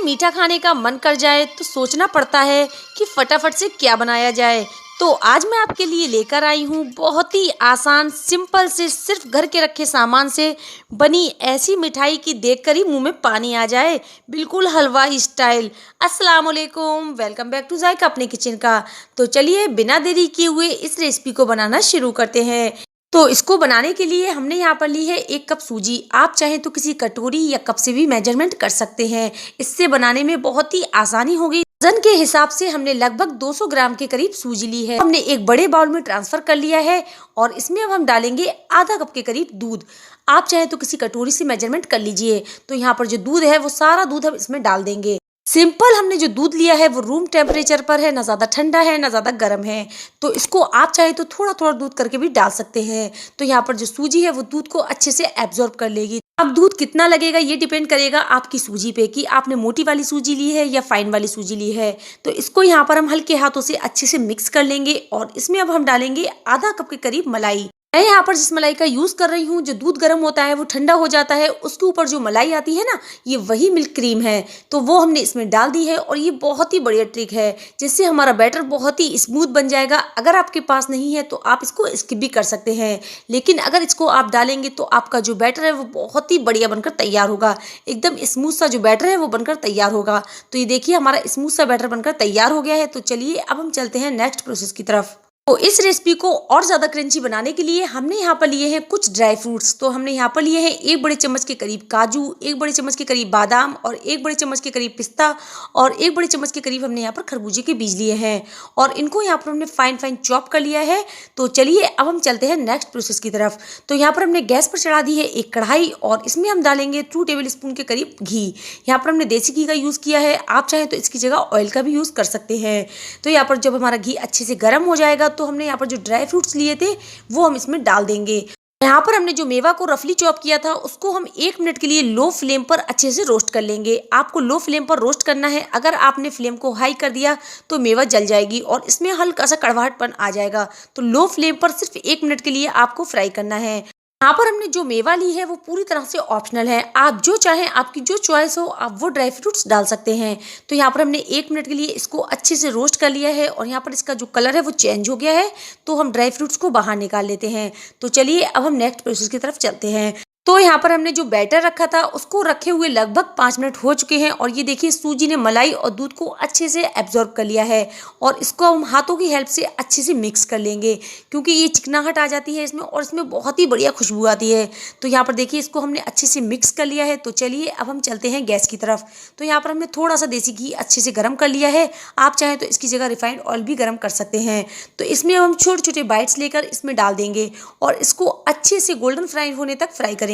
मीठा खाने का मन कर जाए तो सोचना पड़ता है कि फटाफट से क्या बनाया जाए। तो आज मैं आपके लिए लेकर आई हूँ बहुत ही आसान सिंपल से सिर्फ घर के रखे सामान से बनी ऐसी मिठाई की देखकर ही मुंह में पानी आ जाए, बिल्कुल हलवाई स्टाइल। अस्सलाम वालेकुम, वेलकम बैक टू जायका अपने किचन का। तो चलिए बिना देरी किए हुए इस रेसिपी को बनाना शुरू करते हैं। तो इसको बनाने के लिए हमने यहाँ पर ली है 1 कप सूजी। आप चाहें तो किसी कटोरी या कप से भी मेजरमेंट कर सकते हैं। इससे बनाने में बहुत ही आसानी होगी। वजन के हिसाब से हमने लगभग 200 ग्राम के करीब सूजी ली है। हमने एक बड़े बाउल में ट्रांसफर कर लिया है और इसमें अब हम डालेंगे आधा कप के करीब दूध। आप चाहें तो किसी कटोरी से मेजरमेंट कर लीजिए। तो यहाँ पर जो दूध है वो सारा दूध हम इसमें डाल देंगे। सिंपल हमने जो दूध लिया है वो रूम टेम्परेचर पर है, ना ज़्यादा ठंडा है ना ज़्यादा गर्म है। तो इसको आप चाहे तो थोड़ा थोड़ा दूध करके भी डाल सकते हैं। तो यहाँ पर जो सूजी है वो दूध को अच्छे से एब्जॉर्ब कर लेगी। अब दूध कितना लगेगा ये डिपेंड करेगा आपकी सूजी पे कि आपने मोटी वाली सूजी ली है या फाइन वाली सूजी ली है। तो इसको यहाँ पर हम हल्के हाथों से अच्छे से मिक्स कर लेंगे और इसमें अब हम डालेंगे आधा कप के करीब मलाई। मैं यहाँ पर जिस मलाई का यूज कर रही हूँ, जो दूध गर्म होता है वो ठंडा हो जाता है, उसके ऊपर जो मलाई आती है ना, ये वही मिल्क क्रीम है। तो वो हमने इसमें डाल दी है और ये बहुत ही बढ़िया ट्रिक है जिससे हमारा बैटर बहुत ही स्मूथ बन जाएगा। अगर आपके पास नहीं है तो आप इसको स्किप भी कर सकते हैं, लेकिन अगर इसको आप डालेंगे तो आपका जो बैटर है वो बहुत ही बढ़िया बनकर तैयार होगा। एकदम स्मूथ सा जो बैटर है वो बनकर तैयार होगा। तो ये देखिए हमारा स्मूथ सा बैटर बनकर तैयार हो गया है। तो चलिए अब हम चलते हैं नेक्स्ट प्रोसेस की तरफ। तो इस रेसिपी को और ज़्यादा क्रंची बनाने के लिए हमने यहाँ पर लिए हैं कुछ ड्राई फ्रूट्स। तो हमने यहाँ पर लिए हैं 1 बड़े चम्मच के करीब काजू, 1 बड़े चम्मच के करीब बादाम और 1 बड़े चम्मच के करीब पिस्ता और 1 बड़े चम्मच के करीब हमने यहाँ पर खरबूजे के बीज लिए हैं और इनको यहाँ पर हमने फाइन फाइन चॉप कर लिया है। तो चलिए अब हम चलते हैं नेक्स्ट प्रोसेस की तरफ। तो यहाँ पर हमने गैस पर चढ़ा दी है एक कढ़ाई और इसमें हम डालेंगे 2 टेबल स्पून के करीब घी। यहाँ पर हमने देसी घी का यूज़ किया है, आप चाहें तो इसकी जगह ऑयल का भी यूज़ कर सकते हैं। तो यहाँ पर जब हमारा घी अच्छे से गर्म हो जाएगा तो हमने यहाँ पर जो ड्राई फ्रूट्स लिए थे वो हम इसमें डाल देंगे। यहाँ पर हमने जो मेवा को रफली चॉप किया था उसको हम 1 मिनट के लिए लो फ्लेम पर अच्छे से रोस्ट कर लेंगे। आपको लो फ्लेम पर रोस्ट करना है, अगर आपने फ्लेम को हाई कर दिया तो मेवा जल जाएगी और इसमें हल्का सा कड़वाहटपन आ जाएगा। तो लो फ्लेम पर सिर्फ 1 मिनट के लिए आपको फ्राई करना है। यहाँ पर हमने जो मेवा ली है वो पूरी तरह से ऑप्शनल है, आप जो चाहें, आपकी जो चॉइस हो आप वो ड्राई फ्रूट्स डाल सकते हैं। तो यहाँ पर हमने 1 मिनट के लिए इसको अच्छे से रोस्ट कर लिया है और यहाँ पर इसका जो कलर है वो चेंज हो गया है। तो हम ड्राई फ्रूट्स को बाहर निकाल लेते हैं। तो चलिए अब हम नेक्स्ट प्रोसेस की तरफ चलते हैं। तो यहाँ पर हमने जो बैटर रखा था उसको रखे हुए लगभग 5 मिनट हो चुके हैं और ये देखिए सूजी ने मलाई और दूध को अच्छे से एब्जॉर्ब कर लिया है और इसको हम हाथों की हेल्प से अच्छे से मिक्स कर लेंगे क्योंकि ये चिकनाहट आ जाती है इसमें और इसमें बहुत ही बढ़िया खुशबू आती है। तो यहाँ पर देखिए इसको हमने अच्छे से मिक्स कर लिया है। तो चलिए अब हम चलते हैं गैस की तरफ। तो यहाँ पर हमने थोड़ा सा देसी घी अच्छे से गर्म कर लिया है, आप चाहें तो इसकी जगह रिफाइंड ऑयल भी गर्म कर सकते हैं। तो इसमें हम छोटे छोटे बाइट्स लेकर इसमें डाल देंगे और इसको अच्छे से गोल्डन फ्राई होने तक फ्राई करेंगे।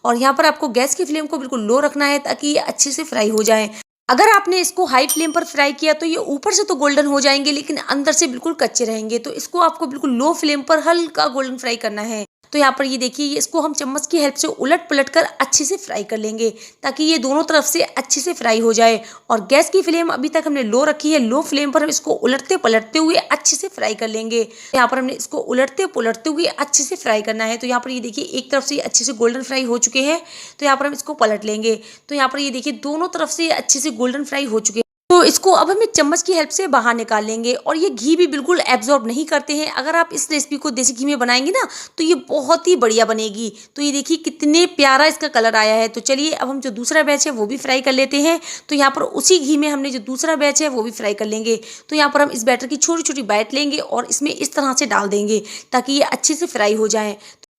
और यहाँ पर आपको गैस की फ्लेम को बिल्कुल लो रखना है ताकि ये अच्छे से फ्राई हो जाए। अगर आपने इसको हाई फ्लेम पर फ्राई किया तो ये ऊपर से तो गोल्डन हो जाएंगे लेकिन अंदर से बिल्कुल कच्चे रहेंगे। तो इसको आपको बिल्कुल लो फ्लेम पर हल्का गोल्डन फ्राई करना है। तो यहाँ पर ये देखिए इसको हम चम्मच की हेल्प से उलट पलट कर अच्छे से फ्राई कर लेंगे ताकि ये दोनों तरफ से अच्छे से फ्राई हो जाए। और गैस की फ्लेम अभी तक हमने लो रखी है, लो फ्लेम पर हम इसको उलटते पलटते हुए अच्छे से फ्राई कर लेंगे। यहाँ पर हमने इसको उलटते पलटते हुए अच्छे से फ्राई करना है। तो यहाँ पर ये देखिए एक तरफ से अच्छे से गोल्डन फ्राई हो चुके हैं, तो यहाँ पर हम इसको पलट लेंगे। तो यहाँ पर ये देखिए दोनों तरफ से अच्छे से गोल्डन फ्राई हो चुके हैं। तो इसको अब हम एक चम्मच की हेल्प से बाहर निकाल लेंगे और ये घी भी बिल्कुल एब्जॉर्ब नहीं करते हैं। अगर आप इस रेसिपी को देसी घी में बनाएंगे ना तो ये बहुत ही बढ़िया बनेगी। तो ये देखिए कितने प्यारा इसका कलर आया है। तो चलिए अब हम जो दूसरा बैच है वो भी फ्राई कर लेते हैं। तो यहाँ पर उसी घी में हमने जो दूसरा बैच है वो भी फ्राई कर लेंगे। तो यहाँ पर हम इस बैटर की छोटी छोटी बाइट लेंगे और इसमें इस तरह से डाल देंगे ताकि ये अच्छे से फ्राई हो जाए।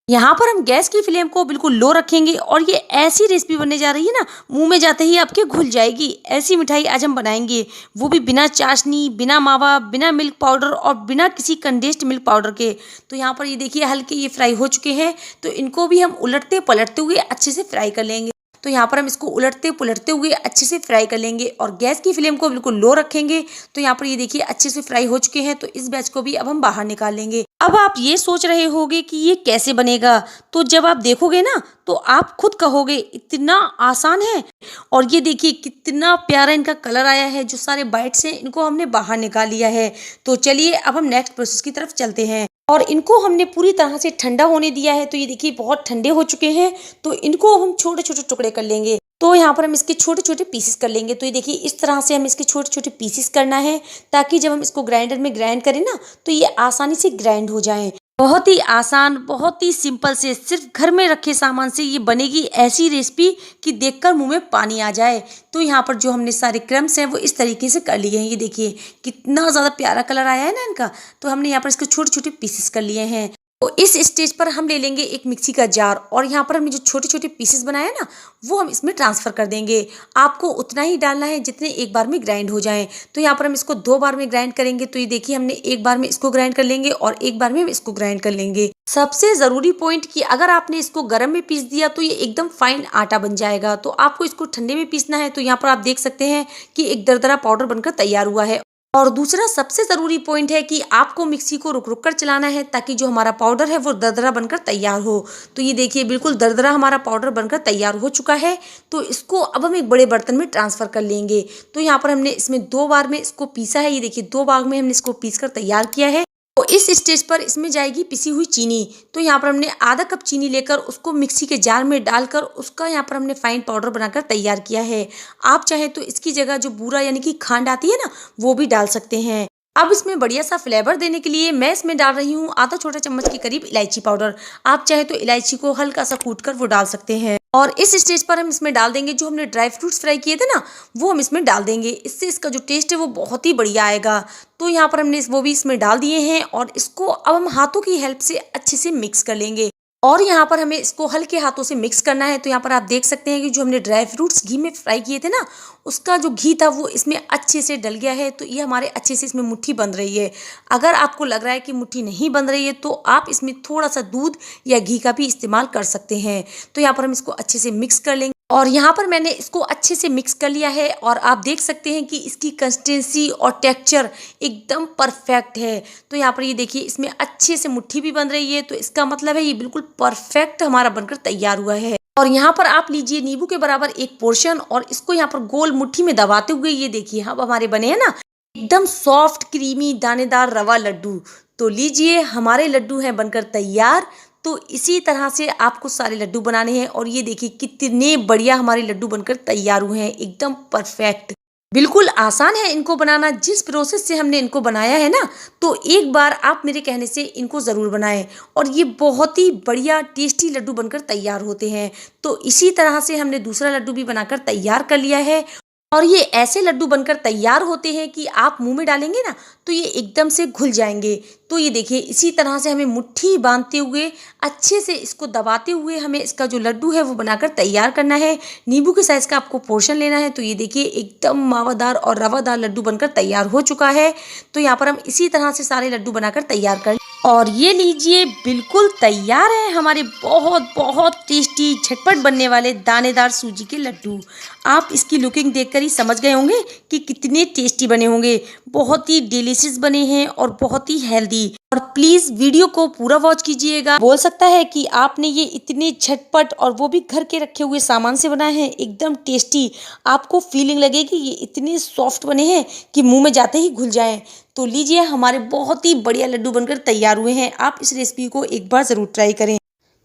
यहाँ पर हम गैस की फ्लेम को बिल्कुल लो रखेंगे और ये ऐसी रेसिपी बनने जा रही है ना, मुंह में जाते ही आपके घुल जाएगी। ऐसी मिठाई आज हम बनाएंगे, वो भी बिना चाशनी, बिना मावा, बिना मिल्क पाउडर और बिना किसी कंडेंस्ड मिल्क पाउडर के। तो यहाँ पर ये देखिए हल्के ये फ्राई हो चुके हैं। तो इनको भी हम उलटते पलटते हुए अच्छे से फ्राई कर लेंगे। तो यहाँ पर हम इसको उलटते पुलटते हुए अच्छे से फ्राई कर लेंगे और गैस की फ्लेम को बिल्कुल लो रखेंगे। तो यहाँ पर ये देखिए अच्छे से फ्राई हो चुके हैं। तो इस बैच को भी अब हम बाहर निकाल लेंगे। अब आप ये सोच रहे होंगे कि ये कैसे बनेगा, तो जब आप देखोगे ना तो आप खुद कहोगे इतना आसान है। और ये देखिए कितना प्यारा इनका कलर आया है। जो सारे बाइट्स हैं इनको हमने बाहर निकाल लिया है। तो चलिए अब हम नेक्स्ट प्रोसेस की तरफ चलते हैं। और इनको हमने पूरी तरह से ठंडा होने दिया है। तो ये देखिए बहुत ठंडे हो चुके हैं। तो इनको हम छोटे-छोटे टुकड़े कर लेंगे। तो यहाँ पर हम इसके छोटे-छोटे पीसेस कर लेंगे। तो ये देखिए इस तरह से हमें इसके छोटे-छोटे पीसेस करना है, ताकि जब हम इसको ग्राइंडर में ग्राइंड करें ना, तो ये आसानी से ग्राइंड हो जाएँ। बहुत ही आसान, बहुत ही सिंपल से सिर्फ घर में रखे सामान से ये बनेगी ऐसी रेसिपी कि देखकर मुँह में पानी आ जाए। तो यहाँ पर जो हमने सारे क्रम्स हैं वो इस तरीके से कर लिए हैं। ये देखिए कितना ज़्यादा प्यारा कलर आया है ना इनका। तो हमने यहाँ पर इसके छोटे-छोटे पीसेस कर लिए हैं। तो इस स्टेज पर हम ले लेंगे एक मिक्सी का जार, और यहाँ पर हमने जो छोटे-छोटे पीसेस बनाए ना, वो हम इसमें ट्रांसफ़र कर देंगे। आपको उतना ही डालना है जितने एक बार में ग्राइंड हो जाएँ। तो यहाँ पर हम इसको 2 बार में ग्राइंड करेंगे। तो ये देखिए हमने एक बार में इसको ग्राइंड कर लेंगे और एक बार में हम इसको ग्राइंड कर लेंगे। सबसे ज़रूरी पॉइंट कि अगर आपने इसको गरम में पीस दिया तो ये एकदम फाइन आटा बन जाएगा। तो आपको इसको ठंडे में पीसना है। तो यहाँ पर आप देख सकते हैं कि एक दरदरा पाउडर बनकर तैयार हुआ है। और दूसरा सबसे ज़रूरी पॉइंट है कि आपको मिक्सी को रुक रुक कर चलाना है, ताकि जो हमारा पाउडर है वो दरदरा बनकर तैयार हो। तो ये देखिए बिल्कुल दरदरा हमारा पाउडर बनकर तैयार हो चुका है। तो इसको अब हम एक बड़े बर्तन में ट्रांसफ़र कर लेंगे। तो यहाँ पर हमने इसमें 2 बार में इसको पीसा है। ये देखिए 2 बार में हमने इसको पीस कर तैयार किया है। तो इस स्टेज पर इसमें जाएगी पिसी हुई चीनी। तो यहाँ पर हमने आधा कप चीनी लेकर उसको मिक्सी के जार में डालकर उसका यहाँ पर हमने फाइन पाउडर बनाकर तैयार किया है। आप चाहें तो इसकी जगह जो बूरा यानी कि खांड आती है ना, वो भी डाल सकते हैं। अब इसमें बढ़िया सा फ्लेवर देने के लिए मैं इसमें डाल रही हूँ आधा छोटा चम्मच के करीब इलायची पाउडर। आप चाहे तो इलायची को हल्का सा कूट कर वो डाल सकते हैं। और इस स्टेज पर हम इसमें डाल देंगे जो हमने ड्राई फ्रूट्स फ्राई किए थे ना, वो हम इसमें डाल देंगे। इससे इसका जो टेस्ट है वो बहुत ही बढ़िया आएगा। तो यहाँ पर हमने वो भी इसमें डाल दिए हैं, और इसको अब हम हाथों की हेल्प से अच्छे से मिक्स कर लेंगे। और यहाँ पर हमें इसको हल्के हाथों से मिक्स करना है। तो यहाँ पर आप देख सकते हैं कि जो हमने ड्राई फ्रूट्स घी में फ्राई किए थे ना, उसका जो घी था वो इसमें अच्छे से डल गया है। तो ये हमारे अच्छे से इसमें मुट्ठी बन रही है। अगर आपको लग रहा है कि मुट्ठी नहीं बन रही है, तो आप इसमें थोड़ा सा दूध या घी का भी इस्तेमाल कर सकते हैं। तो यहाँ पर हम इसको अच्छे से मिक्स कर लेंगे। और यहाँ पर मैंने इसको अच्छे से मिक्स कर लिया है, और आप देख सकते हैं कि इसकी कंसिस्टेंसी और टेक्सचर एकदम परफेक्ट है। तो यहाँ पर ये देखिए इसमें अच्छे से मुट्ठी भी बन रही है। तो इसका मतलब है ये बिल्कुल परफेक्ट हमारा बनकर तैयार हुआ है। और यहाँ पर आप लीजिए नींबू के बराबर एक पोर्शन, और इसको यहाँ पर गोल मुट्ठी में दबाते हुए ये देखिए अब हमारे बने हैं ना एकदम सॉफ्ट क्रीमी दानेदार रवा लड्डू। तो लीजिए हमारे लड्डू हैं बनकर तैयार। तो इसी तरह से आपको सारे लड्डू बनाने हैं, और ये देखिए कितने बढ़िया हमारे लड्डू बनकर तैयार हुए हैं, एकदम परफेक्ट। बिल्कुल आसान है इनको बनाना। जिस प्रोसेस से हमने इनको बनाया है ना, तो एक बार आप मेरे कहने से इनको ज़रूर बनाएं, और ये बहुत ही बढ़िया टेस्टी लड्डू बनकर तैयार होते हैं। तो इसी तरह से हमने दूसरा लड्डू भी बनाकर तैयार कर लिया है। और ये ऐसे लड्डू बनकर तैयार होते हैं कि आप मुंह में डालेंगे ना, तो ये एकदम से घुल जाएंगे। तो ये देखिए इसी तरह से हमें मुट्ठी बांधते हुए अच्छे से इसको दबाते हुए हमें इसका जो लड्डू है वो बनाकर तैयार करना है। नींबू के साइज़ का आपको पोर्शन लेना है। तो ये देखिए एकदम मावादार और रवादार लड्डू बनकर तैयार हो चुका है। तो यहाँ पर हम इसी तरह से सारे लड्डू बनाकर तैयार कर, और ये लीजिए बिल्कुल तैयार है हमारे बहुत बहुत टेस्टी झटपट बनने वाले दानेदार सूजी के लड्डू। आप इसकी लुकिंग देखकर ही समझ गए होंगे कि कितने टेस्टी बने होंगे। बहुत ही डिलीशियस बने हैं और बहुत ही हेल्दी। और प्लीज़ वीडियो को पूरा वॉच कीजिएगा। बोल सकता है कि आपने ये इतने झटपट और वो भी घर के रखे हुए सामान से बनाए हैं, एकदम टेस्टी। आपको फीलिंग लगेगी ये इतने सॉफ्ट बने हैं कि मुंह में जाते ही घुल जाएं। तो लीजिए हमारे बहुत ही बढ़िया लड्डू बनकर तैयार हुए हैं। आप इस रेसिपी को एक बार ज़रूर ट्राई करें।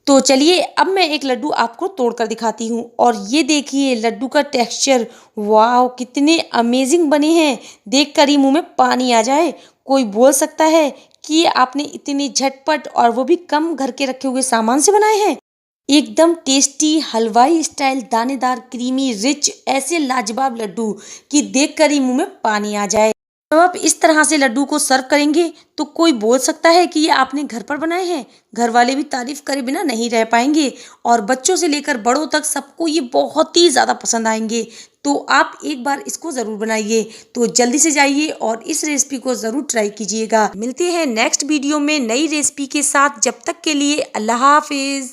तो चलिए अब मैं एक लड्डू आपको तोड़कर दिखाती हूँ, और ये देखिए लड्डू का टेक्सचर, वाह कितने अमेजिंग बने हैं। देखकर ही मुंह में पानी आ जाए। कोई बोल सकता है कि ये आपने इतनी झटपट और वो भी कम घर के रखे हुए सामान से बनाए हैं। एकदम टेस्टी हलवाई स्टाइल दानेदार क्रीमी रिच ऐसे लाजवाब लड्डू कि देखकर ही मुंह में पानी आ जाए। जब आप इस तरह से लड्डू को सर्व करेंगे तो कोई बोल सकता है कि ये आपने घर पर बनाए हैं। घर वाले भी तारीफ करे बिना नहीं रह पाएंगे, और बच्चों से लेकर बड़ों तक सबको ये बहुत ही ज़्यादा पसंद आएंगे। तो आप एक बार इसको ज़रूर बनाइए। तो जल्दी से जाइए और इस रेसिपी को ज़रूर ट्राई कीजिएगा। मिलते हैं नेक्स्ट वीडियो में नई रेसिपी के साथ। जब तक के लिए अल्लाह हाफिज़।